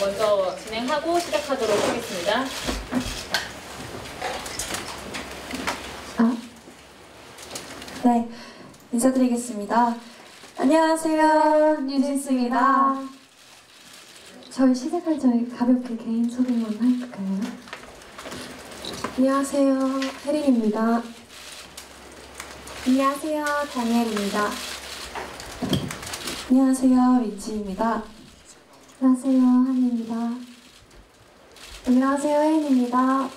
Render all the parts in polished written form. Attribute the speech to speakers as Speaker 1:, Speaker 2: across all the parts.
Speaker 1: 먼저 진행하고 시작하도록 하겠습니다.
Speaker 2: 네, 인사드리겠습니다. 안녕하세요, 뉴진스입니다.
Speaker 3: 저희 시작할 전에 가볍게 개인 소개만 할까요?
Speaker 2: 안녕하세요, 혜린입니다.
Speaker 3: 안녕하세요, 다니엘입니다.
Speaker 2: 안녕하세요, 리치입니다.
Speaker 3: 안녕하세요, 한입니다.
Speaker 2: 안녕하세요, 혜인입니다.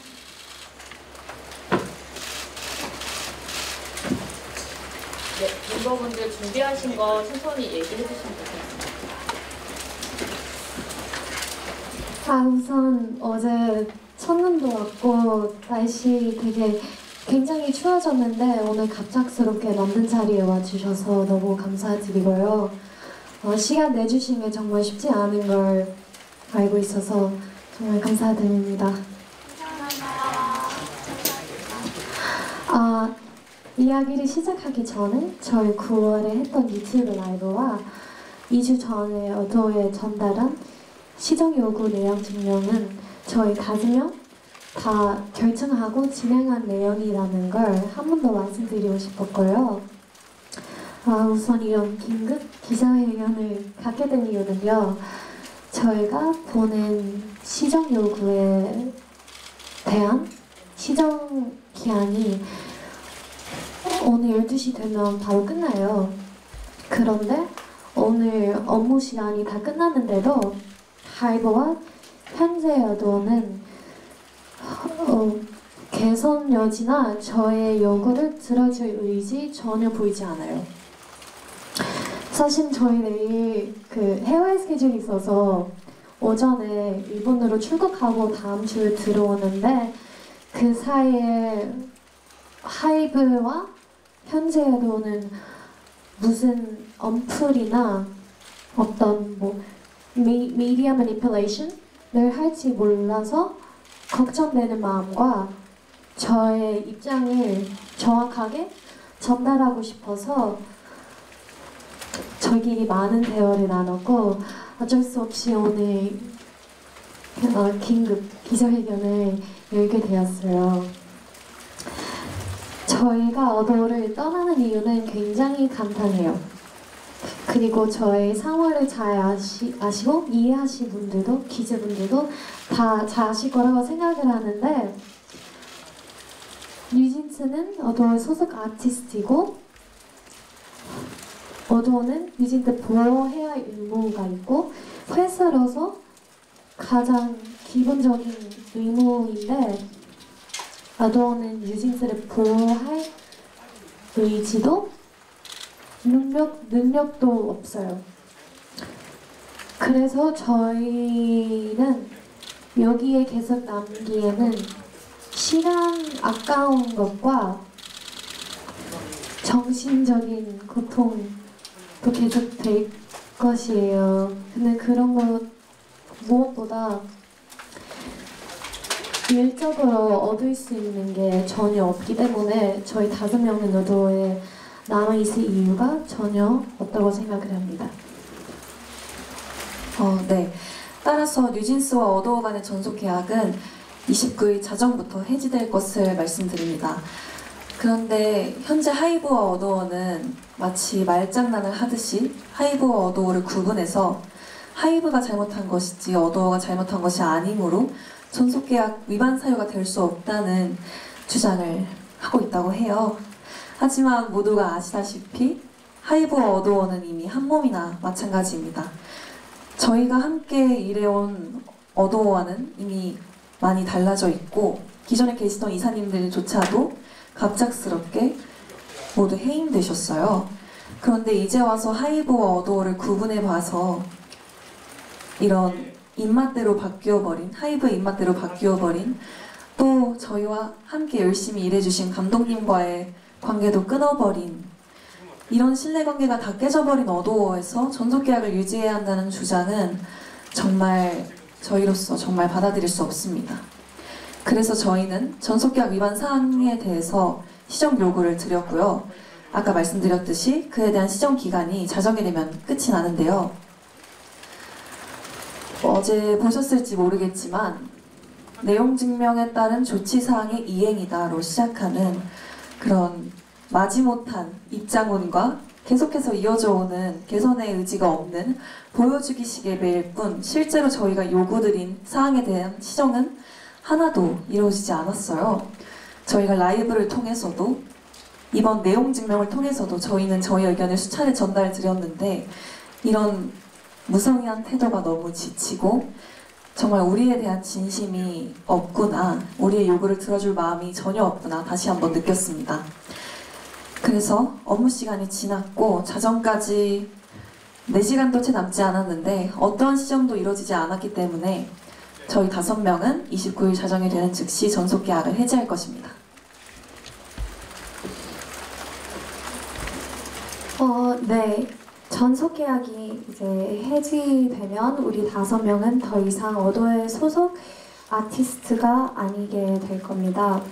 Speaker 1: 네, 멤버분들 준비하신 거 천천히 얘기해 주시면 좋겠습니다.
Speaker 3: 우선 어제 첫눈도 왔고 날씨 되게 굉장히 추워졌는데 오늘 갑작스럽게 남는 자리에 와주셔서 너무 감사드리고요. 시간 내주신 게 정말 쉽지 않은 걸 알고 있어서 정말 감사드립니다. 이야기를 시작하기 전에 저희 9월에 했던 유튜브 라이브와 2주 전에 어도에 전달한 시정 요구 내용 증명은 저희 5명 다 결정하고 진행한 내용이라는 걸 한 번 더 말씀드리고 싶었고요. 우선 이런 긴급 기자회견을 갖게 된 이유는요. 저희가 보낸 시정 요구에 대한 시정 기한이 오늘 12시 되면 바로 끝나요. 그런데 오늘 업무 시간이 다 끝났는데도 하이브와 현재 여도는 개선 여지나 저의 요구를 들어줄 의지 전혀 보이지 않아요. 사실 저희 내일 해외 스케줄이 있어서 오전에 일본으로 출국하고 다음 주에 들어오는데 그 사이에 하이브와 현재 여도는 무슨 언플이나 어떤 미디어 매니플레이션을 할지 몰라서 걱정되는 마음과 저의 입장을 정확하게 전달하고 싶어서 저희끼리 많은 대화를 나눴고 어쩔 수 없이 오늘 긴급 기자회견을 열게 되었어요. 저희가 어도를 떠나는 이유는 굉장히 간단해요. 그리고 저의 상황을 잘 아시고 이해하신 분들도 기자분들도 다 잘 아실 거라고 생각을 하는데 뉴진스는 어도의 소속 아티스트이고 어도는 뉴진스 보호해야 할 의무가 있고 회사로서 가장 기본적인 의무인데 어도는 뉴진스를 보호할 의지도 능력도 없어요. 그래서 저희는 여기에 계속 남기에는 시간 아까운 것과 정신적인 고통도 계속 될 것이에요. 근데 그런 거 무엇보다 일적으로 얻을 수 있는 게 전혀 없기 때문에 저희 5명은 어도에 남아있을 이유가 전혀 없다고 생각을 합니다.
Speaker 2: 네. 따라서 뉴진스와 어도어 간의 전속 계약은 29일 자정부터 해지될 것을 말씀드립니다. 그런데 현재 하이브와 어도어는 마치 말장난을 하듯이 하이브와 어도어를 구분해서 하이브가 잘못한 것이지 어도어가 잘못한 것이 아니므로 전속계약 위반 사유가 될 수 없다는 주장을 하고 있다고 해요. 하지만 모두가 아시다시피 하이브와 어도어는 이미 한 몸이나 마찬가지입니다. 저희가 함께 일해온 어도어와는 이미 많이 달라져 있고 기존에 계시던 이사님들조차도 갑작스럽게 모두 해임되셨어요. 그런데 이제 와서 하이브와 어도어를 구분해봐서 이런 입맛대로 바뀌어버린, 하이브 입맛대로 바뀌어버린, 또 저희와 함께 열심히 일해주신 감독님과의 관계도 끊어버린, 이런 신뢰관계가 다 깨져버린 어도어에서 전속계약을 유지해야 한다는 주장은 정말 저희로서 정말 받아들일 수 없습니다. 그래서 저희는 전속계약 위반 사항에 대해서 시정 요구를 드렸고요. 아까 말씀드렸듯이 그에 대한 시정 기간이 자정이 되면 끝이 나는데요. 어제 보셨을지 모르겠지만 내용 증명에 따른 조치사항의 이행이다로 시작하는 그런 마지못한 입장문과 계속해서 이어져 오는 개선의 의지가 없는 보여주기식의 메일 뿐 실제로 저희가 요구드린 사항에 대한 시정은 하나도 이루어지지 않았어요. 저희가 라이브를 통해서도 이번 내용 증명을 통해서도 저희는 저희 의견을 수차례 전달 드렸는데 이런 무성의한 태도가 너무 지치고 정말 우리에 대한 진심이 없구나, 우리의 요구를 들어줄 마음이 전혀 없구나 다시 한번 느꼈습니다. 그래서 업무 시간이 지났고 자정까지 4시간도 채 남지 않았는데 어떠한 시정도 이루어지지 않았기 때문에 저희 5명은 29일 자정이 되는 즉시 전속 계약을 해지할 것입니다.
Speaker 3: 네. 전속 계약이 이제 해지되면 우리 5명은 더 이상 어도의 소속 아티스트가 아니게 될 겁니다.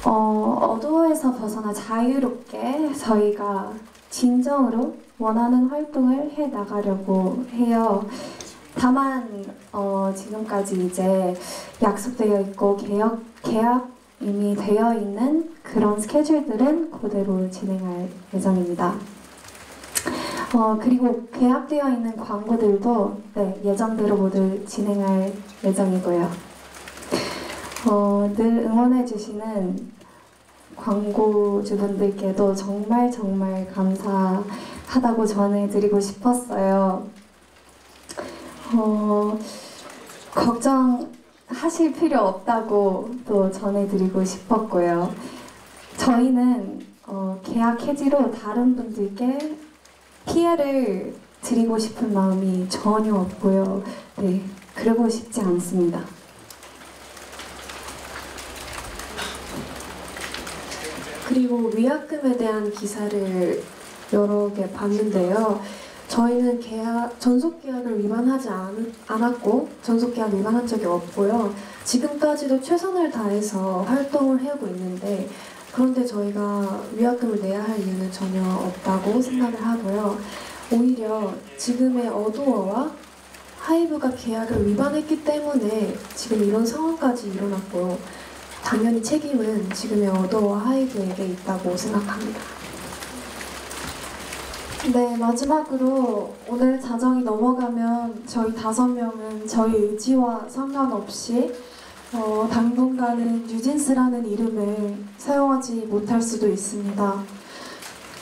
Speaker 3: 어도에서 벗어나 자유롭게 저희가 진정으로 원하는 활동을 해 나가려고 해요. 다만 지금까지 이제 약속되어 있고 계약 이미 되어 있는 그런 스케줄들은 그대로 진행할 예정입니다. 그리고 계약되어 있는 광고들도 네, 예정대로 모두 진행할 예정이고요. 늘 응원해주시는 광고주분들께도 정말 감사하다고 전해드리고 싶었어요. 걱정하실 필요 없다고 또 전해드리고 싶었고요. 저희는 계약 해지로 다른 분들께 피해를 드리고 싶은 마음이 전혀 없고요. 네, 그러고 싶지 않습니다.
Speaker 4: 그리고 위약금에 대한 기사를 여러 개 봤는데요. 저희는 전속 계약을 위반하지 않았고 전속 계약 위반한 적이 없고요. 지금까지도 최선을 다해서 활동을 해오고 있는데 그런데 저희가 위약금을 내야 할 이유는 전혀 없다고 생각을 하고요. 오히려 지금의 어도어와 하이브가 계약을 위반했기 때문에 지금 이런 상황까지 일어났고 당연히 책임은 지금의 어도어와 하이브에게 있다고 생각합니다.
Speaker 3: 네, 마지막으로 오늘 자정이 넘어가면 저희 5명은 저희 의지와 상관없이 당분간은 뉴진스라는 이름을 사용하지 못할 수도 있습니다.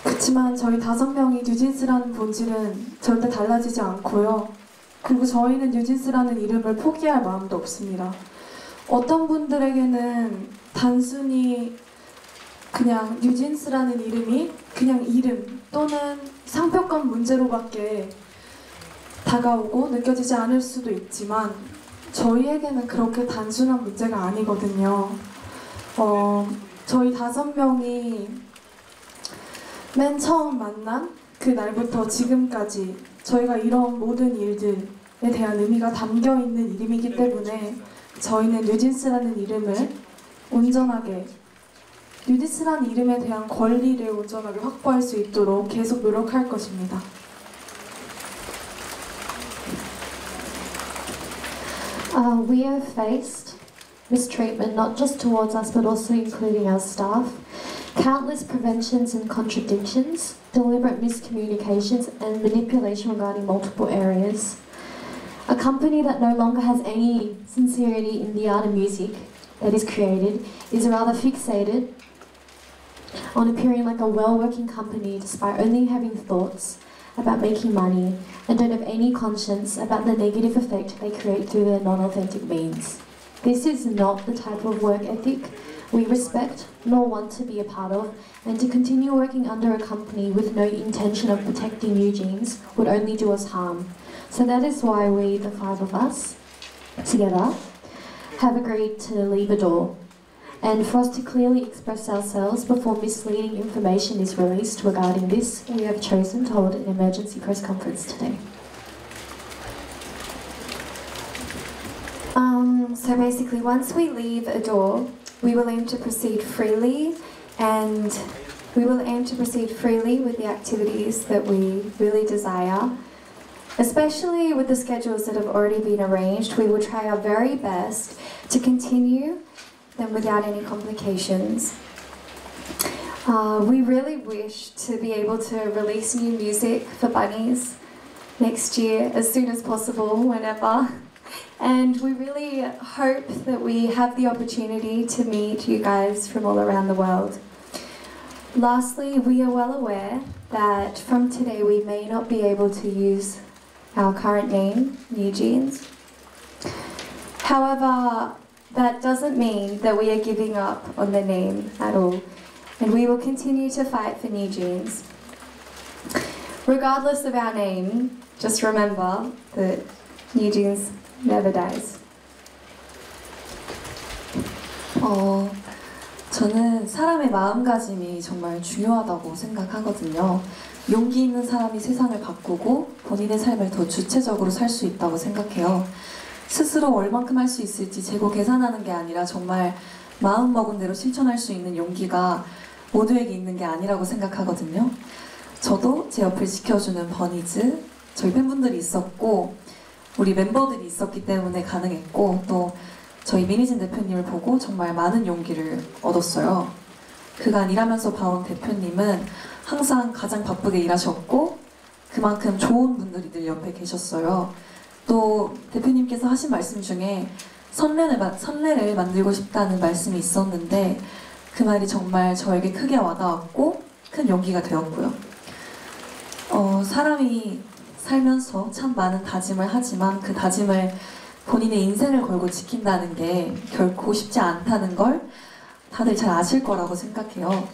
Speaker 3: 그렇지만 저희 5명이 뉴진스라는 본질은 절대 달라지지 않고요. 그리고 저희는 뉴진스라는 이름을 포기할 마음도 없습니다. 어떤 분들에게는 단순히 그냥 뉴진스라는 이름이 그냥 이름 또는 상표권 문제로밖에 다가오고 느껴지지 않을 수도 있지만 저희에게는 그렇게 단순한 문제가 아니거든요. 저희 5명이 맨 처음 만난 그 날부터 지금까지 저희가 이런 모든 일들에 대한 의미가 담겨있는 이름이기 때문에 저희는 뉴진스라는 이름을 온전하게 뉴진스라는 이름에 대한 권리를 온전하게 확보할 수 있도록 계속 노력할 것입니다. We have faced mistreatment not just towards us but also including our staff, countless preventions and contradictions, deliberate miscommunications and manipulation regarding multiple areas. A company that no longer has any sincerity in the art of music that is created is rather fixated on appearing like a well-working company despite only having thoughts about making money and don't have any conscience about the negative effect they create through their non-authentic means. This is not the type of work ethic we respect nor want to be a part of, and to continue working under a company with no intention of protecting new genes would only do us harm. So that is why we, the 5 of us, together, have agreed to leave Adore. And for us to clearly express ourselves before misleading information is released regarding this, we have chosen to hold an emergency press conference today. So basically, once we leave Adore, we will aim to proceed freely, and we will aim to proceed freely with the activities that we really desire. Especially with the schedules that have already been arranged, we will try our very best to continue them without any complications. We really wish to be able to release new music for Bunnies next year as soon as possible, whenever. And we really hope that we have the opportunity to meet you guys from all around the world. Lastly, we are well aware that from today we may not be able to use our current name, New Jeans. However, that doesn't mean that we are giving up on the name at all, and we will continue to fight for New Jeans. Regardless of our name, just remember that New Jeans never dies.
Speaker 2: 저는 사람의 마음가짐이 정말 중요하다고 생각하거든요. 용기 있는 사람이 세상을 바꾸고 본인의 삶을 더 주체적으로 살 수 있다고 생각해요. 스스로 얼만큼 할 수 있을지 재고 계산하는 게 아니라 정말 마음 먹은 대로 실천할 수 있는 용기가 모두에게 있는 게 아니라고 생각하거든요. 저도 제 옆을 지켜주는 버니즈, 저희 팬분들이 있었고 우리 멤버들이 있었기 때문에 가능했고 또 저희 미니진 대표님을 보고 정말 많은 용기를 얻었어요. 그간 일하면서 봐온 대표님은 항상 가장 바쁘게 일하셨고 그만큼 좋은 분들이 늘 옆에 계셨어요. 또 대표님께서 하신 말씀 중에 선례를 만들고 싶다는 말씀이 있었는데 그 말이 정말 저에게 크게 와닿았고 큰 용기가 되었고요. 사람이 살면서 참 많은 다짐을 하지만 그 다짐을 본인의 인생을 걸고 지킨다는 게 결코 쉽지 않다는 걸 다들 잘 아실 거라고 생각해요.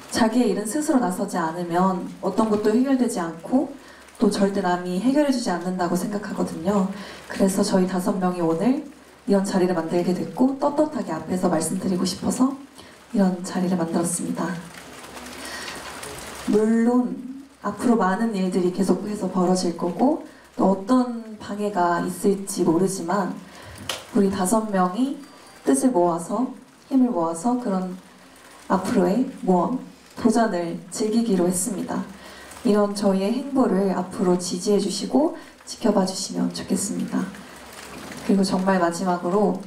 Speaker 2: 자기의 일은 스스로 나서지 않으면 어떤 것도 해결되지 않고 또 절대 남이 해결해주지 않는다고 생각하거든요. 그래서 저희 5명이 오늘 이런 자리를 만들게 됐고 떳떳하게 앞에서 말씀드리고 싶어서 이런 자리를 만들었습니다. 물론 앞으로 많은 일들이 계속해서 벌어질 거고 또 어떤 방해가 있을지 모르지만 우리 5명이 뜻을 모아서 힘을 모아서 그런 앞으로의 모험, 도전을 즐기기로 했습니다. 이런 저희의 행보를 앞으로 지지해 주시고 지켜봐 주시면 좋겠습니다. 그리고 정말 마지막으로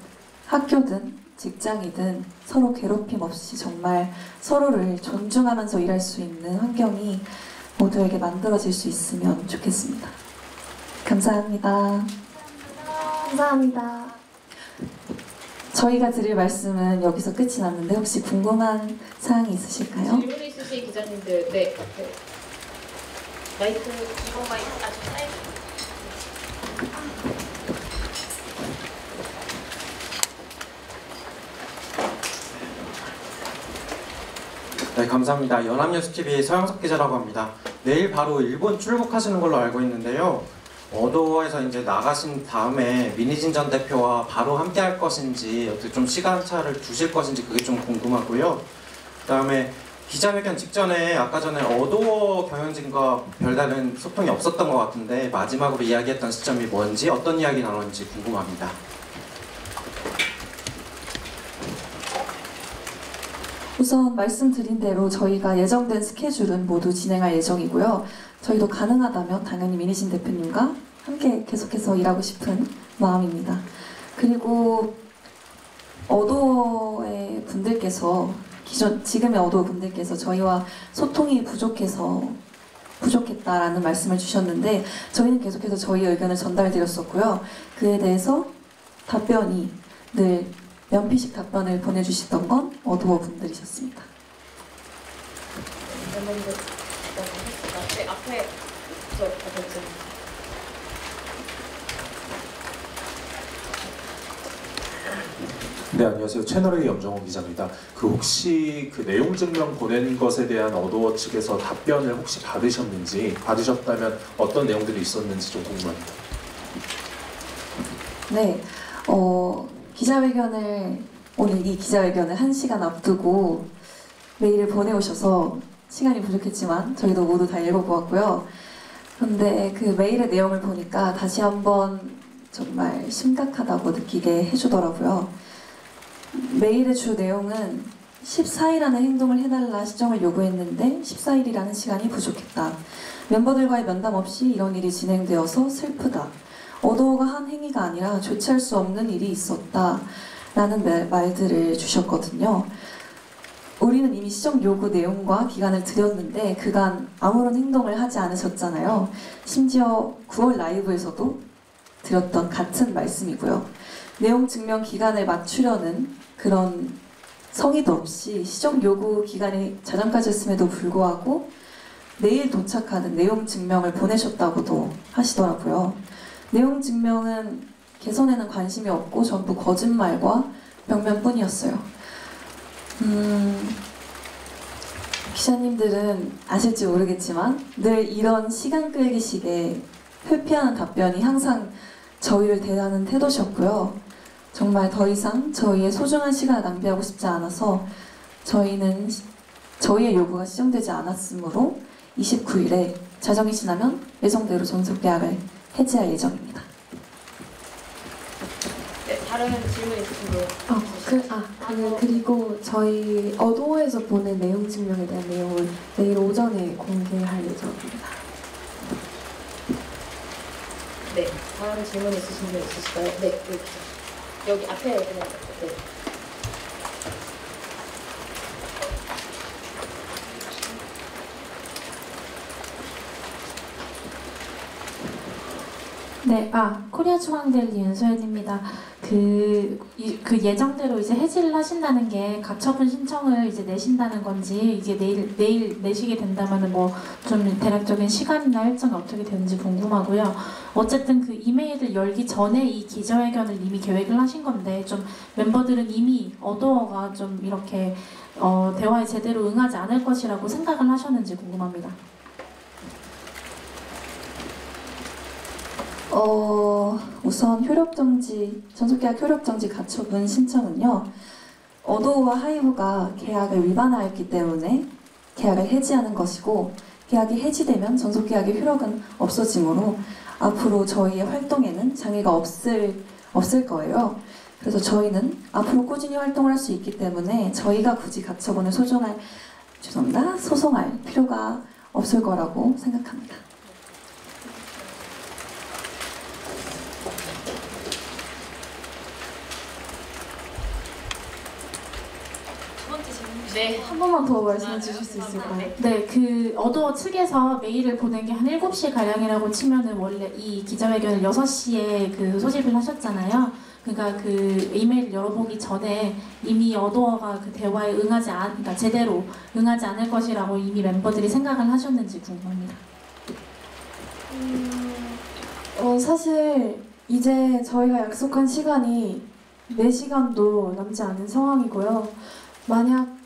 Speaker 2: 학교든 직장이든 서로 괴롭힘 없이 정말 서로를 존중하면서 일할 수 있는 환경이 모두에게 만들어질 수 있으면 좋겠습니다. 감사합니다.
Speaker 3: 감사합니다.
Speaker 2: 저희가 드릴 말씀은 여기서 끝이 났는데 혹시 궁금한 사항이 있으실까요?
Speaker 1: 질문 있으신 기자님들, 네. 마이크, 이번 마이크 아주 짧게.
Speaker 5: 네, 감사합니다. 연합뉴스TV 서영석 기자라고 합니다. 내일 바로 일본 출국하시는 걸로 알고 있는데요. 어도어에서 이제 나가신 다음에 미니진 전 대표와 바로 함께 할 것인지 어떻게 좀 시간차를 두실 것인지 그게 좀 궁금하고요. 그다음에 기자회견 직전에 아까 전에 어도어 경영진과 별다른 소통이 없었던 것 같은데 마지막으로 이야기했던 시점이 뭔지 어떤 이야기 나눴는지 궁금합니다.
Speaker 2: 우선 말씀드린 대로 저희가 예정된 스케줄은 모두 진행할 예정이고요. 저희도 가능하다면 당연히 미니진 대표님과 함께 계속해서 일하고 싶은 마음입니다. 그리고 어도어의 분들께서 지금의 어도어 분들께서 저희와 소통이 부족했다라는 말씀을 주셨는데 저희는 계속해서 저희 의견을 전달드렸었고요. 그에 대해서 답변이 늘 연피식 답변을 보내주시던 건 어도어 분들이셨습니다.
Speaker 1: 네, 앞에 저 답변.
Speaker 6: 네, 안녕하세요. 채널A 염정호 기자입니다. 혹시 내용 증명 보낸 것에 대한 어도어 측에서 답변을 혹시 받으셨는지, 받으셨다면 어떤 내용들이 있었는지 좀 궁금합니다.
Speaker 2: 네, 오늘 이 기자회견을 1시간 앞두고 메일을 보내오셔서 시간이 부족했지만 저희도 모두 다 읽어보았고요. 그런데 그 메일의 내용을 보니까 다시 한번 정말 심각하다고 느끼게 해주더라고요. 메일의 주 내용은 14일안에 행동을 해달라 시정을 요구했는데 14일이라는 시간이 부족했다. 멤버들과의 면담 없이 이런 일이 진행되어서 슬프다. 어도어가 한 행위가 아니라 조치할 수 없는 일이 있었다. 라는 말들을 주셨거든요. 우리는 이미 시정 요구 내용과 기간을 드렸는데 그간 아무런 행동을 하지 않으셨잖아요. 심지어 9월 라이브에서도 드렸던 같은 말씀이고요. 내용 증명 기간을 맞추려는 그런 성의도 없이 시정 요구 기간이 자정까지였음에도 불구하고 내일 도착하는 내용 증명을 보내셨다고도 하시더라고요. 내용 증명은 개선에는 관심이 없고 전부 거짓말과 벽면뿐이었어요. 기자님들은 아실지 모르겠지만 늘 이런 시간 끌기식의 회피하는 답변이 항상 저희를 대하는 태도셨고요. 정말 더 이상 저희의 소중한 시간을 낭비하고 싶지 않아서 저희의 요구가 시정되지 않았으므로 29일에 자정이 지나면 예정대로 전속 계약을 해지할 예정입니다.
Speaker 1: 네, 다른 질문 있으신 분?
Speaker 4: 그리고 저희 어도어에서 보낸 내용 증명에 대한 내용을 내일 오전에 공개할 예정입니다.
Speaker 1: 네, 다른 질문 있으신 분 있으실까요? 네, 여기 앞에 네.
Speaker 7: 네, 코리아 중앙대리 윤소연입니다. 그 예정대로 이제 해지를 하신다는 게 가처분 신청을 이제 내신다는 건지 이게 내일 내시게 된다면은 뭐 좀 대략적인 시간이나 일정이 어떻게 되는지 궁금하고요. 어쨌든 그 이메일을 열기 전에 이 기자회견을 이미 계획을 하신 건데 좀 멤버들은 이미 어도어가 좀 이렇게 대화에 제대로 응하지 않을 것이라고 생각을 하셨는지 궁금합니다.
Speaker 2: 우선 전속계약 효력정지 가처분 신청은요. 어도어와 하이브가 계약을 위반하였기 때문에 계약을 해지하는 것이고 계약이 해지되면 전속계약의 효력은 없어지므로 앞으로 저희의 활동에는 장애가 없을 거예요. 그래서 저희는 앞으로 꾸준히 활동을 할 수 있기 때문에 저희가 굳이 가처분을 소송할 필요가 없을 거라고 생각합니다.
Speaker 1: 네.
Speaker 7: 한 번만 더 말씀해 주실 수 있을까요? 네, 그 어도어 측에서 메일을 보낸 게 한 7시 가량이라고 치면은 원래 이 기자회견을 6시에 그 소집을 하셨잖아요. 그러니까 그 이메일 열어보기 전에 이미 어도어가 그 대화에 그러니까 제대로 응하지 않을 것이라고 이미 멤버들이 생각을 하셨는지 궁금합니다.
Speaker 4: 사실 이제 저희가 약속한 시간이 4시간도 남지 않은 상황이고요. 만약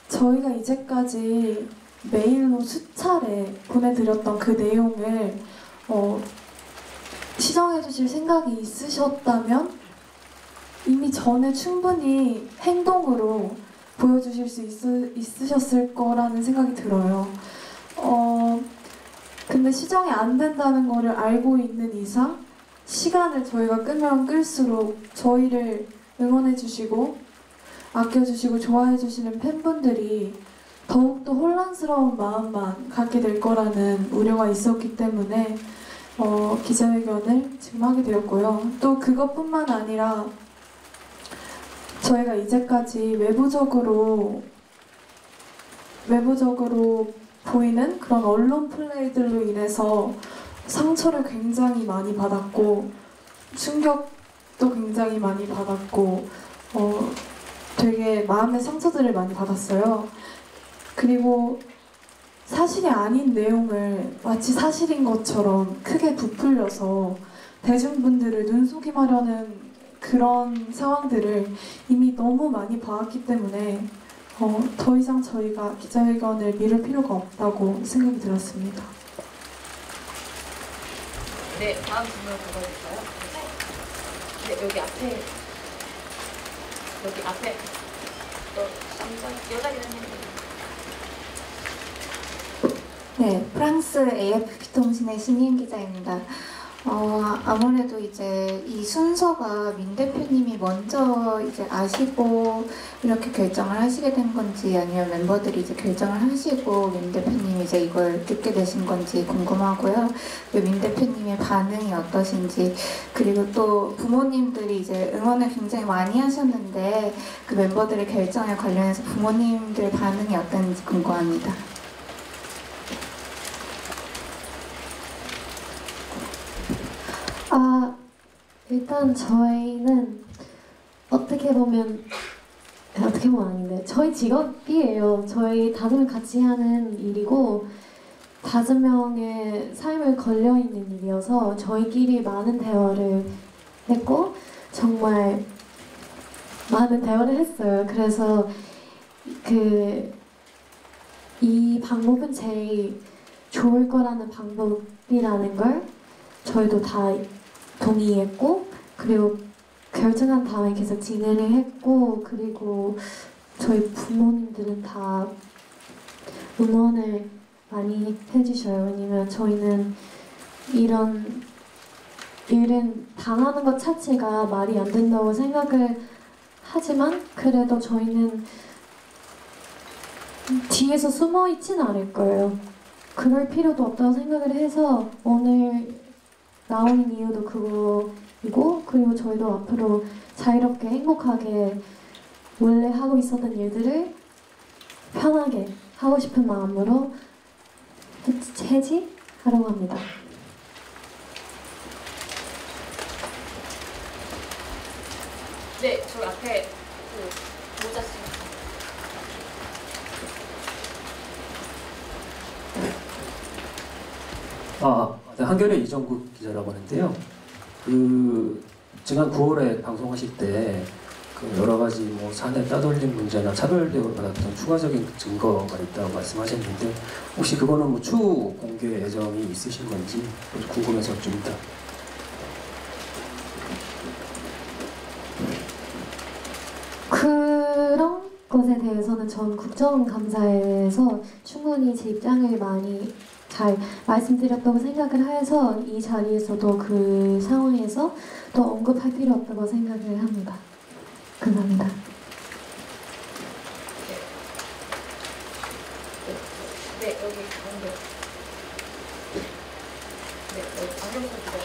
Speaker 4: 저희가 이제까지 메일로 수차례 보내드렸던 그 내용을 시정해 주실 생각이 있으셨다면 이미 전에 충분히 행동으로 보여주실 수 있으셨을 거라는 생각이 들어요. 근데 시정이 안 된다는 거를 알고 있는 이상 시간을 저희가 끄면 끌수록 저희를 응원해 주시고 아껴주시고 좋아해주시는 팬분들이 더욱더 혼란스러운 마음만 갖게 될 거라는 우려가 있었기 때문에 기자회견을 지금 하게 되었고요. 또 그것뿐만 아니라 저희가 이제까지 외부적으로 보이는 그런 언론 플레이들로 인해서 상처를 굉장히 많이 받았고 충격도 굉장히 많이 받았고 되게 마음의 상처들을 많이 받았어요. 그리고 사실이 아닌 내용을 마치 사실인 것처럼 크게 부풀려서 대중분들을 눈속임하려는 그런 상황들을 이미 너무 많이 봐왔기 때문에 더 이상 저희가 기자회견을 미룰 필요가 없다고 생각이 들었습니다.
Speaker 1: 네, 다음 질문 가볼까요? 네, 여기 앞에 여자 기자님.
Speaker 8: 네, 프랑스 AFP 통신의 신인 기자입니다. 아무래도 이제 이 순서가 민 대표님이 먼저 이제 아시고 이렇게 결정을 하시게 된 건지 아니면 멤버들이 이제 결정을 하시고 민 대표님이 이제 이걸 듣게 되신 건지 궁금하고요. 민 대표님의 반응이 어떠신지, 그리고 또 부모님들이 이제 응원을 굉장히 많이 하셨는데 그 멤버들의 결정에 관련해서 부모님들 반응이 어떤지 궁금합니다.
Speaker 3: 일단 저희는 어떻게 보면 아닌데 저희 직업이에요. 저희 5명 같이 하는 일이고 5명의 삶을 걸려있는 일이어서 저희끼리 많은 대화를 했고 정말 많은 대화를 했어요. 그래서 이 방법은 제일 좋을 거라는 방법이라는 걸 저희도 다 동의했고, 그리고 결정한 다음에 계속 진행을 했고, 그리고 저희 부모님들은 다 응원을 많이 해주셔요. 왜냐면 저희는 이런 일은 당하는 것 자체가 말이 안 된다고 생각을 하지만 그래도 저희는 뒤에서 숨어 있지는 않을 거예요. 그럴 필요도 없다고 생각을 해서 오늘 나오는 이유도 그거이고, 그리고 저희도 앞으로 자유롭게 행복하게 원래 하고 있었던 일들을 편하게 하고 싶은 마음으로 해지하려고 합니다.
Speaker 1: 네, 저 앞에 모자 쓰고.
Speaker 9: 한겨레 이정국 기자라고 하는데요. 지난 9월에 방송하실 때 여러 가지 뭐 사내 따돌림 문제나 차별 대우를 받았던 추가적인 증거가 있다고 말씀하셨는데 혹시 그거는 뭐 추후 공개 예정이 있으신 건지 궁금해서 좀 이따.
Speaker 3: 그런 것에 대해서는 전 국정감사에서 충분히 제 입장을 많이 잘 말씀드렸다고 생각을 해서 이 자리에서도 그 상황에서 더 언급할 필요 없다고 생각을 합니다. 감사합니다.
Speaker 1: 네, 여기 가운데. 네, 여기 안경 써주세요.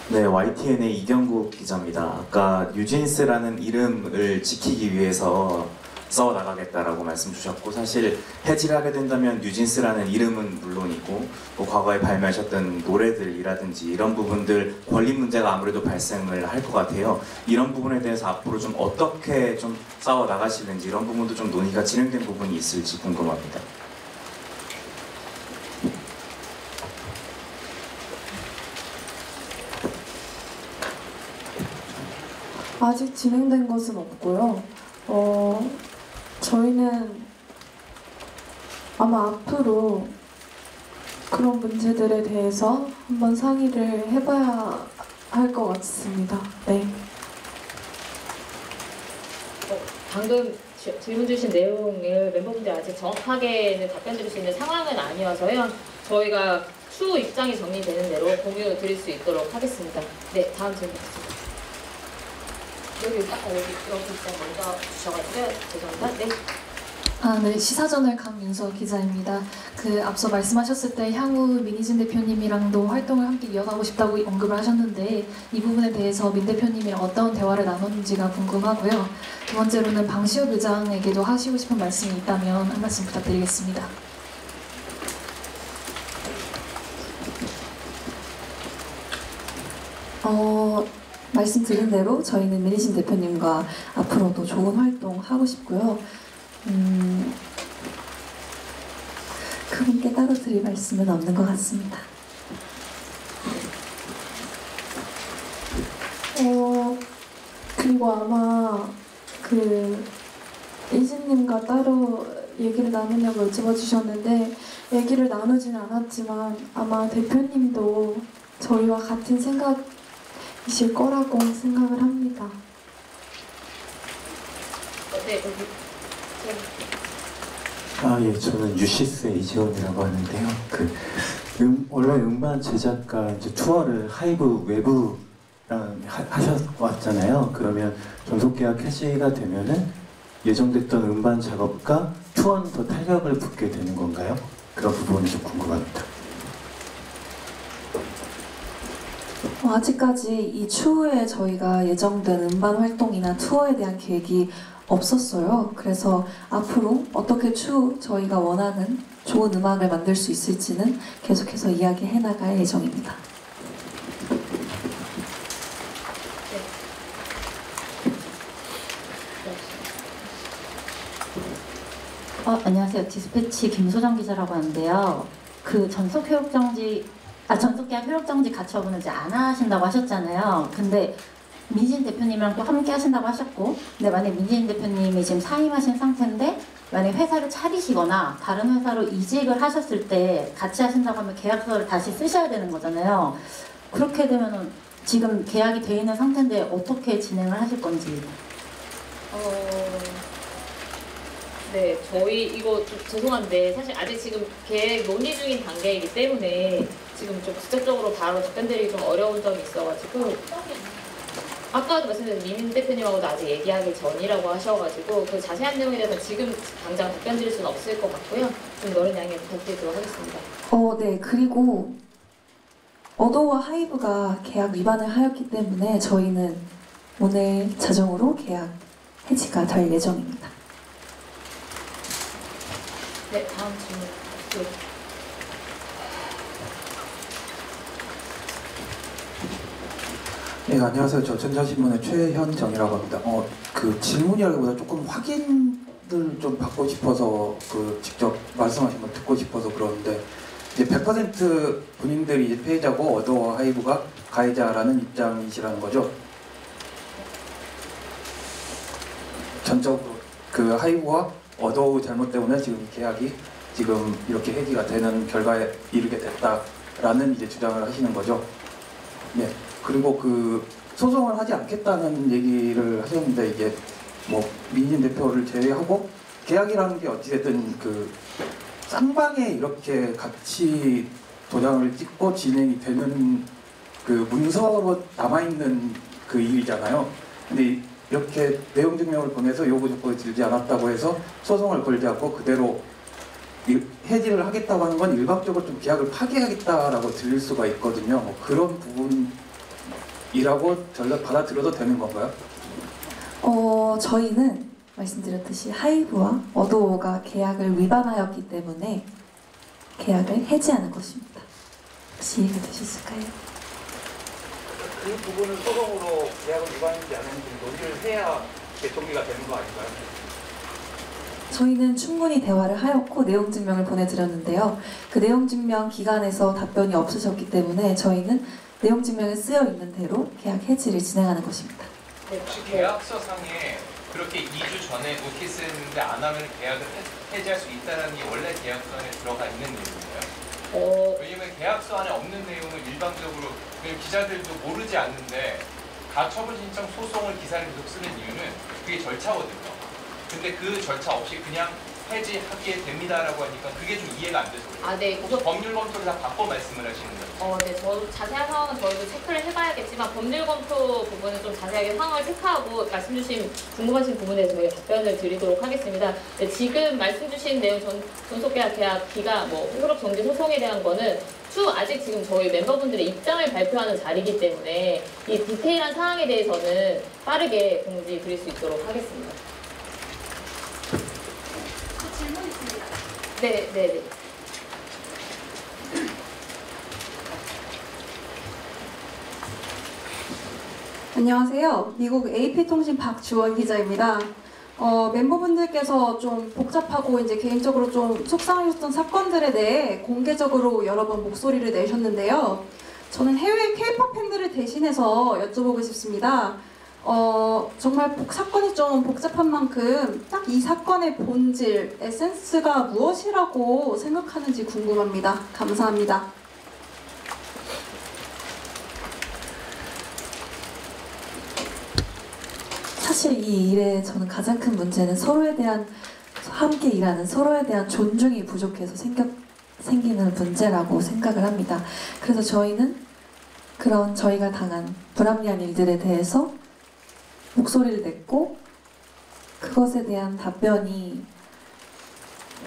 Speaker 10: 네, YTN의 이경국 기자입니다. 아까 뉴진스라는 이름을 지키기 위해서 써나가겠다라고 말씀 주셨고, 사실 해지를 하게 된다면 뉴진스라는 이름은 물론이고 뭐 과거에 발매하셨던 노래들이라든지 이런 부분들 권리 문제가 아무래도 발생을 할 것 같아요. 이런 부분에 대해서 앞으로 좀 어떻게 좀 싸워 나가시는지 이런 부분도 좀 논의가 진행된 부분이 있을지 궁금합니다.
Speaker 2: 아직 진행된 것은 없고요. 저희는 아마 앞으로 그런 문제들에 대해서 한번 상의를 해봐야 할 것 같습니다. 네.
Speaker 1: 방금 질문 주신 내용을 멤버분들 아직 정확하게는 답변 드릴 수 있는 상황은 아니어서요. 저희가 추후 입장이 정리되는 대로 공유 드릴 수 있도록 하겠습니다. 네, 다음 질문 드리겠습니다. 여기 입장 먼저 주셔가지고요. 죄송합니다. 네.
Speaker 2: 네, 시사저널 강윤서 기자입니다. 앞서 말씀하셨을 때 향후 민희진 대표님이랑도 활동을 함께 이어가고 싶다고 언급을 하셨는데 이 부분에 대해서 민 대표님이랑 어떤 대화를 나눴는지가 궁금하고요. 두 번째로는 방시혁 의장에게도 하시고 싶은 말씀이 있다면 한 말씀 부탁드리겠습니다. 말씀드린 대로 저희는 민희진 대표님과 앞으로도 좋은 활동 하고 싶고요. 그분께 따로 드릴 말씀은 없는 것 같습니다. 그리고 아마 이진님과 따로 얘기를 나누냐고 여쭤봐 주셨는데 얘기를 나누지는 않았지만 아마 대표님도 저희와 같은 생각이실 거라고 생각을 합니다.
Speaker 1: 네, 여기.
Speaker 11: 예, 저는 유시스의 이재원이라고 하는데요. 원래 음반 제작과 이제 투어를 하이브 외부랑 하셨왔잖아요. 그러면 전속계약 해지가 되면은 예정됐던 음반 작업과 투어는 더 탄력을 붙게 되는 건가요? 그런 부분이 좀 궁금합니다.
Speaker 2: 아직까지 이 추후에 저희가 예정된 음반 활동이나 투어에 대한 계획이 없었어요. 그래서 앞으로 어떻게 추후 저희가 원하는 좋은 음악을 만들 수 있을지는 계속해서 이야기해 나갈 예정입니다.
Speaker 12: 안녕하세요. 디스패치 김소정 기자라고 하는데요. 그 전속 계약 효력 정지 가처분을 이제 안 하신다고 하셨잖아요. 근데 민진 대표님이랑 또 함께 하신다고 하셨고, 근데 만약 민진 대표님이 지금 사임하신 상태인데 만약 회사를 차리시거나 다른 회사로 이직을 하셨을 때 같이 하신다고 하면 계약서를 다시 쓰셔야 되는 거잖아요. 그렇게 되면은 지금 계약이 돼 있는 상태인데 어떻게 진행을 하실 건지.
Speaker 1: 네, 저희 이거 좀 죄송한데 사실 아직 지금 계획 논의 중인 단계이기 때문에 지금 좀 직접적으로 바로 답변드리기 좀 어려운 점이 있어가지고, 아까도 말씀드린 이민 대표님하고도 아직 얘기하기 전이라고 하셔가지고 그 자세한 내용에 대해서 지금 당장 답변드릴 수는 없을 것 같고요. 좀 너른 양해 부탁드리도록 하겠습니다.
Speaker 2: 네, 그리고 어도와 하이브가 계약 위반을 하였기 때문에 저희는 오늘 자정으로 계약 해지가 될 예정입니다.
Speaker 1: 네, 다음 질문. 네.
Speaker 13: 네, 안녕하세요. 저 전자신문의 최현정이라고 합니다. 그 질문이라기보다 조금 확인을 좀 받고 싶어서 직접 말씀하신 건 듣고 싶어서 그러는데, 이제 100% 본인들이 이제 피해자고 어도와 하이브가 가해자라는 입장이시라는 거죠. 전적으로 그 하이브와 어도우 잘못 때문에 지금 계약이 지금 이렇게 해지가 되는 결과에 이르게 됐다라는 이제 주장을 하시는 거죠. 네. 그리고 그 소송을 하지 않겠다는 얘기를 하셨는데, 이게 뭐 민진 대표를 제외하고 계약이라는 게 어찌됐든 그 쌍방에 이렇게 같이 도장을 찍고 진행이 되는 그 문서로 남아있는 그 일이잖아요. 근데 이렇게 내용 증명을 보내서 요구 조건을 들지 않았다고 해서 소송을 걸지 않고 그대로 해지를 하겠다고 하는 건 일방적으로 좀 계약을 파기하겠다라고 들릴 수가 있거든요. 뭐 그런 부분이라고 전혀 받아들여도 되는 건가요?
Speaker 2: 저희는 말씀드렸듯이 하이브와 어도우가 계약을 위반하였기 때문에 계약을 해지하는 것입니다. 혹시 이해가 되셨을까요?
Speaker 13: 그 부분은 소송으로 계약을 위반했는지 안 했는지 논의를 해야 종기가 되는 거 아닌가요?
Speaker 2: 저희는 충분히 대화를 하였고 내용 증명을 보내드렸는데요. 그 내용 증명 기간에서 답변이 없으셨기 때문에 저희는 내용 증명에 쓰여 있는 대로 계약 해지를 진행하는 것입니다.
Speaker 14: 혹시 계약서상에 그렇게 2주 전에 노티스 했는데 안 하면 계약을 해지할 수 있다는 게 원래 계약서 안에 들어가 있는 내용인가요? 왜냐면 계약서 안에 없는 내용을 일방적으로 기자들도 모르지 않는데 가처분 신청 소송을 기사를 계속 쓰는 이유는 그게 절차거든요. 근데 그 절차 없이 그냥 해지하게 됩니다라고 하니까 그게 좀 이해가 안 돼서 그래요.
Speaker 1: 네.
Speaker 14: 법률 검토를 다 바꿔 말씀을 하시는 거죠?
Speaker 1: 네. 저도 자세한 상황은 저희도 체크를 해봐야겠지만 법률 검토 부분은 좀 자세하게 상황을 체크하고 말씀 주신 궁금하신 부분에 저희가 답변을 드리도록 하겠습니다. 네, 지금 말씀 주신 내용 전속계약 기간 효력 정지 소송에 대한 거는 아직 지금 저희 멤버분들의 입장을 발표하는 자리이기 때문에 이 디테일한 사항에 대해서는 빠르게 공지 드릴 수 있도록 하겠습니다.
Speaker 15: 질문 있습니다.
Speaker 1: 네.
Speaker 4: 안녕하세요. 미국 AP통신 박주원 기자입니다. 멤버분들께서 좀 복잡하고 이제 개인적으로 좀 속상하셨던 사건들에 대해 공개적으로 여러 번 목소리를 내셨는데요. 저는 해외 K-pop 팬들을 대신해서 여쭤보고 싶습니다. 정말 사건이 좀 복잡한 만큼 딱 이 사건의 본질, 에센스가 무엇이라고 생각하는지 궁금합니다. 감사합니다.
Speaker 2: 사실 이 일에 저는 가장 큰 문제는 서로에 대한 함께 일하는 서로에 대한 존중이 부족해서 생기는 문제라고 생각을 합니다. 그래서 저희는 그런 저희가 당한 불합리한 일들에 대해서 목소리를 냈고 그것에 대한 답변이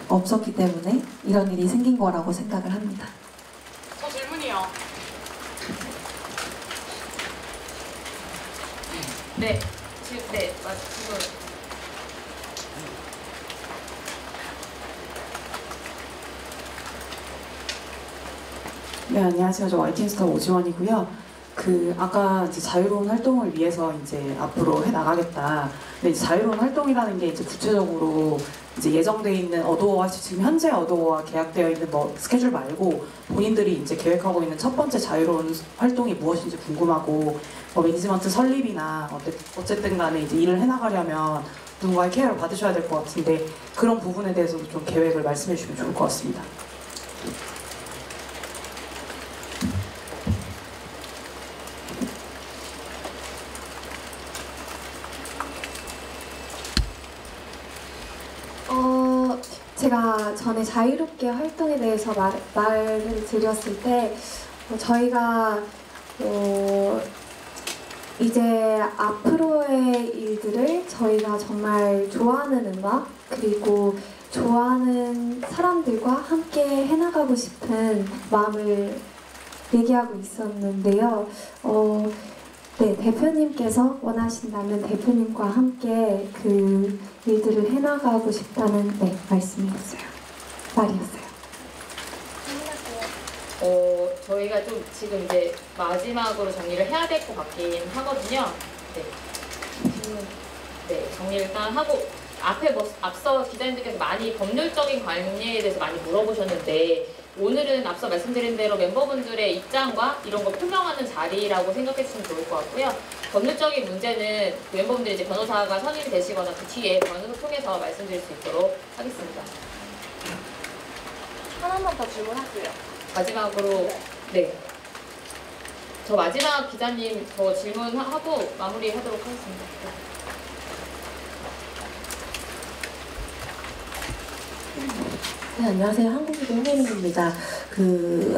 Speaker 2: 없었기 때문에 이런 일이 생긴 거라고 생각을 합니다.
Speaker 15: 저 질문이요.
Speaker 1: 네, 지금 지금
Speaker 16: 네, 안녕하세요. 저 YTN스타 오지원이고요. 아까 이제 자유로운 활동을 위해서 이제 앞으로 해 나가겠다. 근데 이제 자유로운 활동이라는 게 이제 구체적으로 이제 예정돼 있는 어도어와 지금 현재 어도어와 계약되어 있는 뭐 스케줄 말고 본인들이 이제 계획하고 있는 첫 번째 자유로운 활동이 무엇인지 궁금하고 매니지먼트 설립이나 어쨌든 간에 이제 일을 해 나가려면 누군가의 케어를 받으셔야 될 것 같은데 그런 부분에 대해서도 좀 계획을 말씀해 주시면 좋을 것 같습니다.
Speaker 3: 제가 전에 자유롭게 활동에 대해서 말을 드렸을 때 저희가 이제 앞으로의 일들을 저희가 정말 좋아하는 음악 그리고 좋아하는 사람들과 함께 해나가고 싶은 마음을 얘기하고 있었는데요. 네, 대표님께서 원하신다면 대표님과 함께 그 일들을 해나가고 싶다는 말씀이었어요. 말이었어요.
Speaker 1: 저희가 좀 지금 이제 마지막으로 정리를 해야 될 것 같긴 하거든요. 네. 네, 정리 일단 하고 앞서 기자님들께서 많이 법률적인 관계에 대해서 많이 물어보셨는데 오늘은 앞서 말씀드린 대로 멤버분들의 입장과 이런 걸 표명하는 자리라고 생각해 주시면 좋을 것 같고요. 법률적인 문제는 멤버분들이 이제 변호사가 선임이 되시거나 그 뒤에 변호사 통해서 말씀드릴 수 있도록 하겠습니다.
Speaker 15: 하나만 더 질문할게요.
Speaker 1: 마지막으로 네. 저 마지막 기자님 저 질문하고 마무리하도록 하겠습니다.
Speaker 17: 네, 안녕하세요. 한국이동 홍혜민입니다.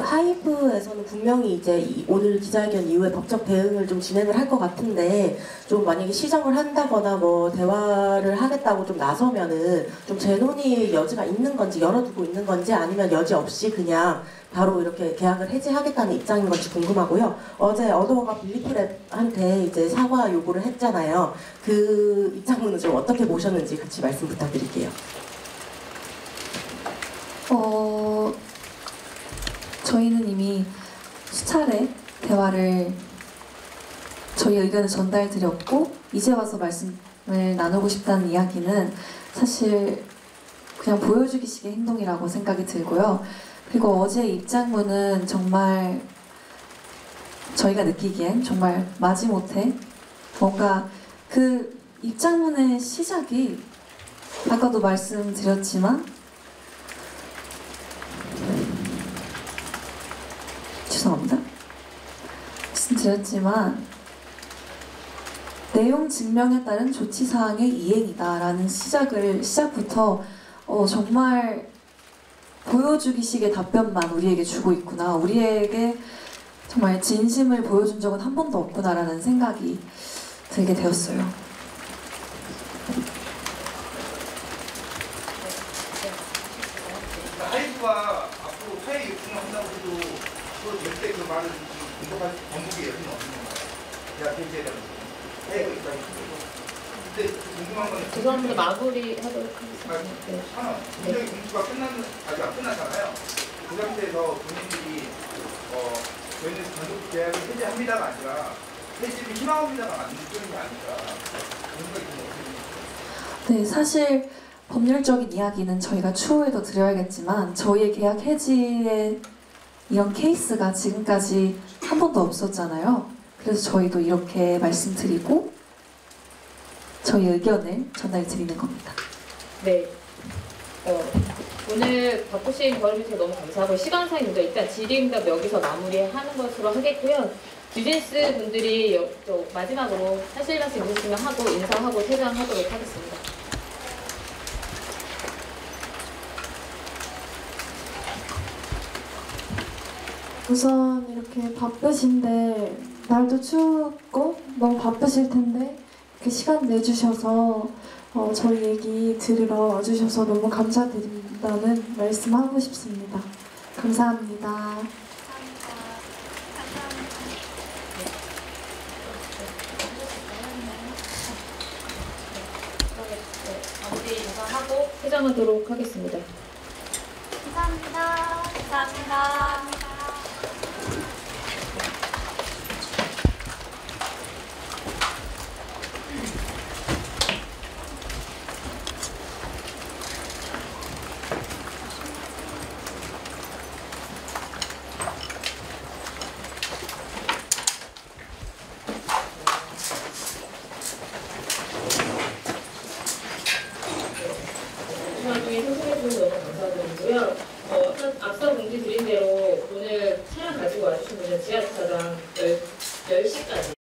Speaker 17: 하이브에서는 분명히 이제 오늘 기자회견 이후에 법적 대응을 좀 진행을 할 것 같은데 좀 만약에 시정을 한다거나 뭐 대화를 하겠다고 좀 나서면은 좀 재논의 여지가 있는 건지 열어두고 있는 건지 아니면 여지 없이 그냥 바로 이렇게 계약을 해지하겠다는 입장인 건지 궁금하고요. 어제 어도어가 빌리프랩한테 이제 사과 요구를 했잖아요. 그 입장문은 좀 어떻게 보셨는지 같이 말씀 부탁드릴게요.
Speaker 2: 저희는 이미 수차례 대화를 저희 의견을 전달드렸고 이제 와서 말씀을 나누고 싶다는 이야기는 사실 그냥 보여주기식의 행동이라고 생각이 들고요. 그리고 어제 입장문은 정말 저희가 느끼기엔 정말 마지못해 뭔가 그 입장문의 시작이 아까도 말씀드렸지만 죄송합니다. 말씀드렸지만 내용 증명에 따른 조치사항의 이행이다라는 시작부터 정말 보여주기식의 답변만 우리에게 주고 있구나. 우리에게 정말 진심을 보여준 적은 한 번도 없구나라는 생각이 들게 되었어요.
Speaker 18: 하이브가 앞으로 사회 요청을 한다고 해도 그거 절대 그 말을 공격할 방법이 여지는 없는 건가요? 대학 현재에 대한 하이브 입장이 근데 궁금한 건
Speaker 1: 죄송합니다. 마무리하도록 하겠습니다.
Speaker 18: 분명히 공수가 아직 안 끝났잖아요. 그 상태에서 본인들이 저희는 전속 계약을 해지합니다가 아니라 해지를 희망합니다가 맞는 게 아닐까 그런 생각이 좀 어떻게
Speaker 2: 네, 사실 법률적인 이야기는 저희가 추후에도 드려야겠지만 저희의 계약 해지의 이런 케이스가 지금까지 한 번도 없었잖아요. 그래서 저희도 이렇게 말씀드리고 저희 의견을 전달드리는 겁니다.
Speaker 1: 네. 오늘 바쁘신 걸음주셔서 너무 감사하고 시간상의 문제 일단 질의응답 여기서 마무리하는 것으로 하겠고요. 뉴진스 분들이 마지막으로 하실 말씀 있으시면 하고 인사하고 퇴장하도록 하겠습니다.
Speaker 3: 우선 이렇게 바쁘신데 날도 춥고 너무 바쁘실 텐데 이렇게 시간 내주셔서 저희 얘기 들으러 와주셔서 너무 감사드린다는 말씀하고 싶습니다. 감사합니다.
Speaker 1: 마무리 인사하고 퇴장하도록 하겠습니다.
Speaker 15: 감사합니다. 감사합니다.
Speaker 1: 중에 소개해주셔서 너무 감사드리고요. 앞서 공지 드린 대로 오늘 차량 가지고 와주신 분은 지하주차장 10시까지